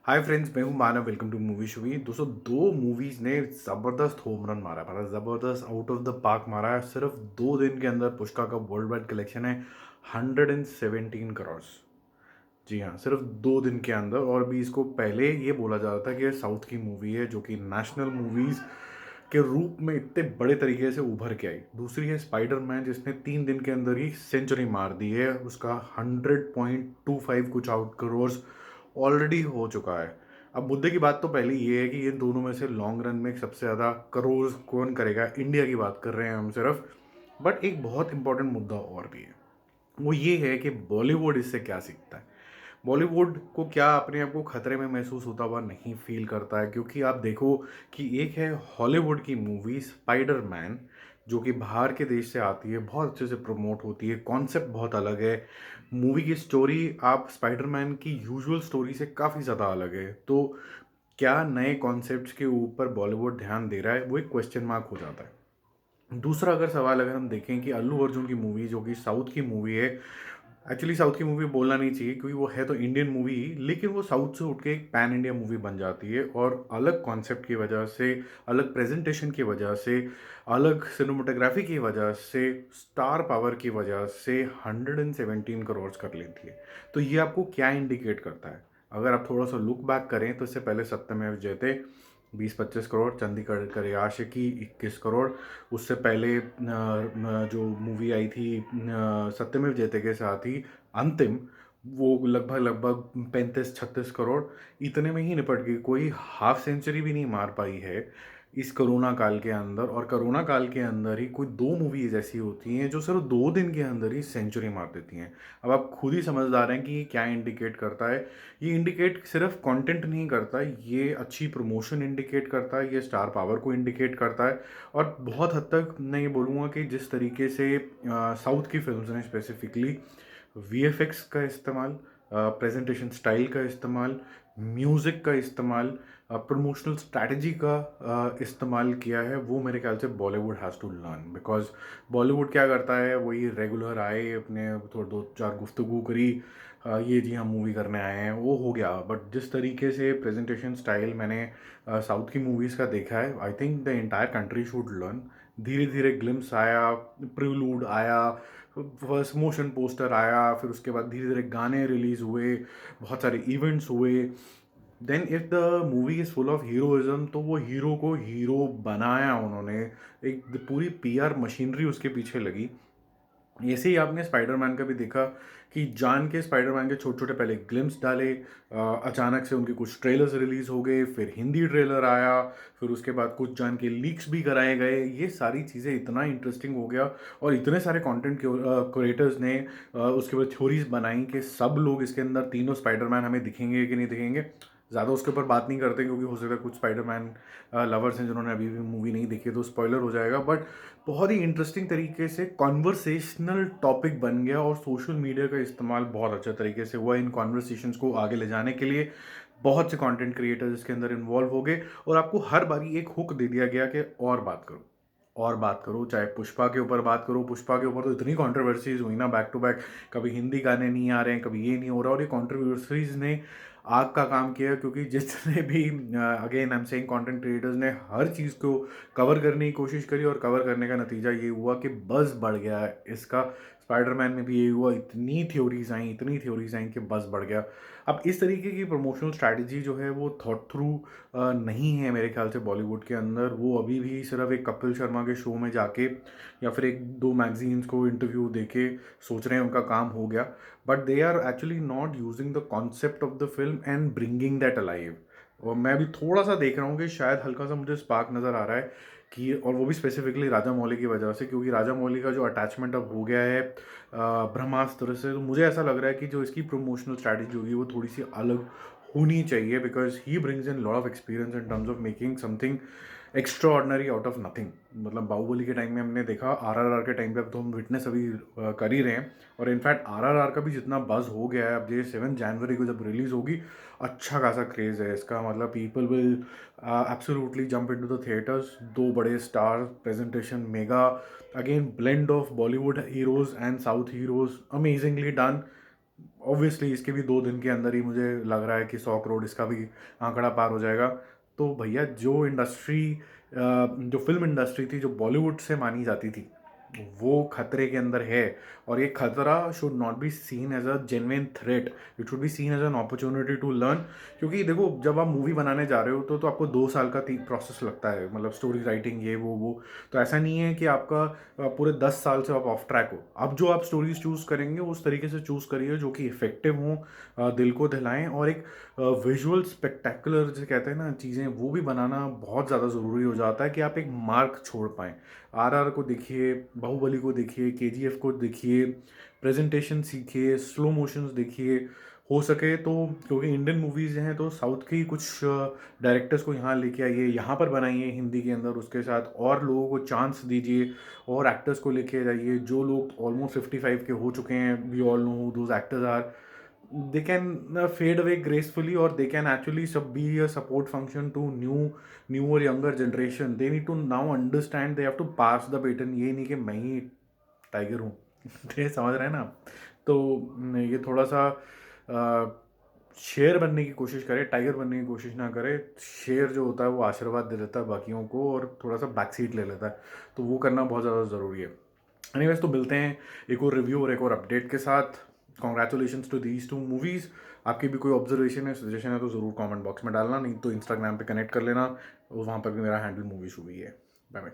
हाय friends, मैं हूं Manav. Welcome to movie shoovy. दोस्तों, दो मूवीज ने ज़बरदस्त होम रन मारा है, मतलब ज़बरदस्त आउट ऑफ द पार्क मारा है। सिर्फ 2 दिन के अंदर पुष्पा का वर्ल्ड वाइड कलेक्शन है 117 करोड़। जी हाँ, सिर्फ 2 दिन के अंदर। और भी इसको पहले ये बोला जा रहा था कि ये साउथ की मूवी है जो कि नेशनल मूवीज़ के रूप में इतने बड़े तरीके से उभर के आई। दूसरी है स्पाइडरमैन, जिसने 3 दिन के अंदर ही सेंचुरी मार दी है। उसका 100.25 कुछ आउट करोड़ ऑलरेडी हो चुका है। अब मुद्दे की बात तो पहले ये है कि इन दोनों में से लॉन्ग रन में सबसे ज़्यादा करोड़ कौन करेगा। इंडिया की बात कर रहे हैं हम सिर्फ। बट एक बहुत इंपॉर्टेंट मुद्दा और भी है, वो ये है कि बॉलीवुड इससे क्या सीखता है। बॉलीवुड को क्या अपने आप को खतरे में महसूस होता हुआ नहीं फील करता है, क्योंकि आप देखो कि एक है हॉलीवुड की मूवी स्पाइडरमैन, जो कि बाहर के देश से आती है, बहुत अच्छे से प्रमोट होती है, कॉन्सेप्ट बहुत अलग है। मूवी की स्टोरी आप स्पाइडरमैन की यूजुअल स्टोरी से काफ़ी ज़्यादा अलग है। तो क्या नए कॉन्सेप्ट्स के ऊपर बॉलीवुड ध्यान दे रहा है, वो एक क्वेश्चन मार्क हो जाता है। दूसरा अगर सवाल अगर हम देखें कि अल्लू अर्जुन की मूवी, जो कि साउथ की मूवी है, एक्चुअली साउथ की मूवी बोलना नहीं चाहिए क्योंकि वो है तो इंडियन मूवी ही, लेकिन वो साउथ से उठ के एक पैन इंडिया मूवी बन जाती है। और अलग कॉन्सेप्ट की वजह से, अलग प्रेजेंटेशन की वजह से, अलग सिनेमाटोग्राफी की वजह से, स्टार पावर की वजह से 117 करोड़ कर लेती है। तो ये आपको क्या इंडिकेट करता है? अगर आप थोड़ा सा लुक बैक करें तो इससे पहले सत्यमेव जयते 20-25 करोड़, चंडीगढ़ करे आशिकी 21 करोड़। उससे पहले जो मूवी आई थी सत्यमेव जयते के साथ ही अंतिम, वो लगभग लगभग 35-36 करोड़, इतने में ही निपट गई। कोई हाफ सेंचुरी भी नहीं मार पाई है इस कोरोना काल के अंदर। और कोरोना काल के अंदर ही कोई दो मूवीज ऐसी होती हैं जो सिर्फ 2 दिन के अंदर ही सेंचुरी मार देती हैं। अब आप खुद ही समझदार हैं कि ये क्या इंडिकेट करता है। ये इंडिकेट सिर्फ कंटेंट नहीं करता, ये अच्छी प्रमोशन इंडिकेट करता है, ये स्टार पावर को इंडिकेट करता है। और बहुत हद तक मैं ये बोलूँगा कि जिस तरीके से साउथ की फिल्म्स ने स्पेसिफिकली वीएफएक्स का इस्तेमाल, प्रेजेंटेशन स्टाइल का इस्तेमाल, म्यूज़िक का इस्तेमाल, प्रमोशनल स्ट्रैटेजी का इस्तेमाल किया है, वो मेरे ख्याल से Bollywood has to learn. Because Bollywood क्या करता है, वही रेगुलर आए, अपने थोड़ा दो चार गुफ्तगू करी, ये जी हम मूवी करने आए हैं, वो हो गया। बट जिस तरीके से प्रेजेंटेशन स्टाइल मैंने साउथ की मूवीज़ का देखा है, I think the entire country should learn. धीरे धीरे ग्लिम्स आया, प्रिलूड आया, फर्स्ट मोशन पोस्टर आया, फिर उसके बाद धीरे धीरे गाने रिलीज़ हुए, बहुत सारे इवेंट्स हुए। Then if the movie is full of heroism, तो वो हीरो को हीरो बनाया उन्होंने। एक पूरी पीआर मशीनरी उसके पीछे लगी। ऐसे ही आपने स्पाइडरमैन का भी देखा कि जान के स्पाइडरमैन के छोटे छोटे पहले ग्लिम्स डाले, अचानक से उनके कुछ ट्रेलर्स रिलीज़ हो गए, फिर हिंदी ट्रेलर आया, फिर उसके बाद कुछ जान के लीक्स भी कराए गए। ये सारी चीज़ें इतना इंटरेस्टिंग हो गया। और इतने सारे कंटेंट क्रिएटर्स ने उसके बाद थ्योरीज बनाई कि सब लोग इसके अंदर तीनों स्पाइडरमैन हमें दिखेंगे कि नहीं दिखेंगे। ज़्यादा उसके ऊपर बात नहीं करते क्योंकि हो सकता है कुछ स्पाइडरमैन लवर्स हैं जिन्होंने अभी भी मूवी नहीं देखी है, तो स्पॉइलर हो जाएगा। बट बहुत ही इंटरेस्टिंग तरीके से कॉन्वर्सेशनल टॉपिक बन गया और सोशल मीडिया का इस्तेमाल बहुत अच्छे तरीके से हुआ इन कॉन्वर्सेशंस को आगे ले जाने के लिए। बहुत से कंटेंट क्रिएटर्स इसके अंदर इन्वॉल्व हो गए और आपको हर बारी एक हुक दे दिया गया कि और बात करो, और बात करो। चाहे पुष्पा के ऊपर बात करो, पुष्पा के ऊपर तो इतनी कंट्रोवर्सीज हुई ना बैक टू बैक, कभी हिंदी गाने नहीं आ रहे हैं, कभी ये नहीं हो रहा। और ये कंट्रोवर्सीज ने आग का काम किया, क्योंकि जितने भी again I am saying content creators ने हर चीज़ को कवर करने की कोशिश करी, और कवर करने का नतीजा ये हुआ कि बज़ बढ़ गया है इसका। स्पाइडरमैन में भी यही हुआ, इतनी थ्योरीज आई, इतनी थ्योरीज आई कि बज़ बढ़ गया। अब इस तरीके की प्रमोशनल स्ट्रैटेजी जो है वो थॉट थ्रू नहीं है मेरे ख्याल से बॉलीवुड के अंदर। वो अभी भी सिर्फ एक कपिल शर्मा के शो में जाके या फिर एक दो मैगजीन्स को इंटरव्यू देके सोच रहे हैं उनका काम हो गया। But they are actually not using the concept of the film and bringing that alive. और मैं अभी थोड़ा सा देख रहा हूँ कि शायद हल्का सा मुझे स्पार्क नज़र आ रहा है कि, और वो भी स्पेसिफिकली राजा मौली की वजह से, क्योंकि राजा मौली का जो अटैचमेंट अब हो गया है ब्रह्मास्त्र से, तो मुझे ऐसा लग रहा है कि जो इसकी प्रमोशनल स्ट्रैटेजी होगी वो थोड़ी सी अलग होनी चाहिए। Because he brings in lot of experience in terms of making something extra ordinary out of nothing. मतलब बाहुबली के टाइम में हमने देखा, आरआरआर के टाइम पे अब तो हम विटनेस अभी कर ही रहे हैं। और इनफैक्ट आरआरआर का भी जितना बज़ हो गया है, अब ये 7 जनवरी को जब रिलीज़ होगी, अच्छा खासा क्रेज़ है इसका। मतलब people will absolutely jump into the theatres. दो बड़े star, presentation mega, again blend of Bollywood heroes and south heroes, amazingly done. Obviously इसके भी 2 दिन के अंदर ही मुझे लग रहा है कि 100 करोड़ इसका भी आंकड़ा पार हो जाएगा। तो भैया जो इंडस्ट्री जो फ़िल्म इंडस्ट्री थी, जो बॉलीवुड से मानी जाती थी, वो खतरे के अंदर है। और ये खतरा should not be seen as a genuine threat, it should be seen as an opportunity to learn. क्योंकि देखो, जब आप मूवी बनाने जा रहे हो तो आपको 2 साल का ती प्रोसेस लगता है, मतलब स्टोरी राइटिंग ये वो। तो ऐसा नहीं है कि आपका पूरे 10 साल से आप ऑफ ट्रैक हो। अब जो आप स्टोरीज़ चूज़ करेंगे उस तरीके से चूज़ करिए जो कि इफ़ेक्टिव हों, दिल को दहलाएँ, और एक विजुअल स्पेक्टेकुलर जिसे कहते हैं ना चीज़ें, वो भी बनाना बहुत ज़्यादा ज़रूरी हो जाता है कि आप एक मार्क छोड़ पाएँ। आरआर को देखिए, बाहुबली को देखिए, केजीएफ को देखिए, प्रेजेंटेशन सीखिए, स्लो मोशंस देखिए, हो सके तो। क्योंकि इंडियन मूवीज़ हैं तो साउथ की कुछ डायरेक्टर्स को यहाँ लेके आइए, यहाँ पर बनाइए हिंदी के अंदर, उसके साथ और लोगों को चांस दीजिए, और एक्टर्स को लेके जाइए जो लोग ऑलमोस्ट 55 के हो चुके हैं। We all know who those actors are. they can fade away gracefully, or they can actually be a support function to newer younger generation. They need to now understand, they have to pass the baton. ये नहीं कि मैं ही tiger हूँ ये समझ रहे हैं ना। तो ये थोड़ा सा शेर बनने की कोशिश करे, टाइगर बनने की कोशिश ना करे। शेर जो होता है वो आशीर्वाद दे देता है बाकियों को और थोड़ा सा बैक सीट ले लेता है, तो वो करना बहुत ज़्यादा ज़रूरी है। एनीवेज, तो मिलते हैं एक और रिव्यू और एक और अपडेट के साथ। Congratulations to these 2 movies. आपकी भी कोई ऑब्जर्वेशन है, सजेशन है तो ज़रूर कमेंट बॉक्स में डालना, नहीं तो इंस्टाग्राम पे कनेक्ट कर लेना, वहाँ पर भी मेरा हैंडल मूवी शूवी है। Bye bye.